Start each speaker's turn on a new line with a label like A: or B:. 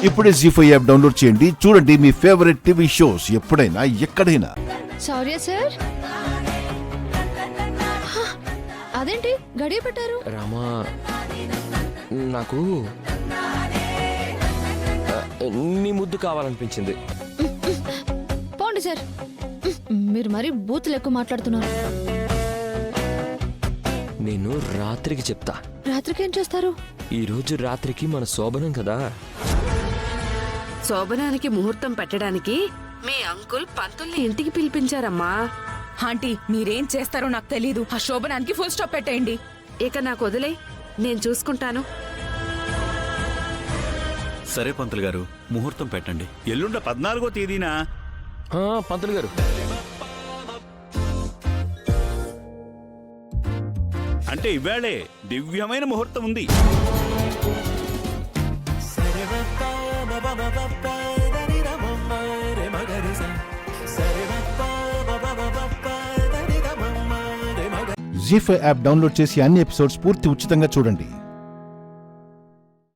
A: ఇప్పుడే జీ5 app download చేయండి. చూడండి మీ ఫేవరెట్ టీవీ షోస్ ఎప్పుడైనా ఎక్కడైనా.
B: Sorry sir. అదేంటి గడియ పెట్టారు?
C: రామా, నాకు నీ ముద్దు కావాలనిపించింది.
B: పోండి సార్. మీరు మరీ బూతులు ఎక్కువ మాట్లాడుతున్నారు.
C: నేను రాత్రికి చెప్తా.
B: రాత్రికి ఏం చేస్తారు?
C: ఈ రోజు రాత్రికి మన శోభనం కదా.
D: శోభనానికి ముహూర్తం పెట్టడానికి మీ అంకుల్ పంతుల్ని ఇంటికి పిలిపించారమ్మా.
E: ఆంటీ, మీరేం చేస్తారో నాకు తెలీదు. ఆ శోభనానికి ఫుల్ స్టాప్ పెట్టేయండి.
D: ఇక నాకు వదిలే, నేను చూసుకుంటాను.
F: సరే పంతులు గారు, ముహూర్తం పెట్టండి. ఎల్లుండ 14వ తేదీనా?
C: పంతులు గారు,
F: అంటే ఇవాళే దివ్యమైన ముహూర్తం ఉంది.
A: జీ5 యాప్ డౌన్లోడ్ చేసి అన్ని ఎపిసోడ్స్ పూర్తి ఉచితంగా చూడండి.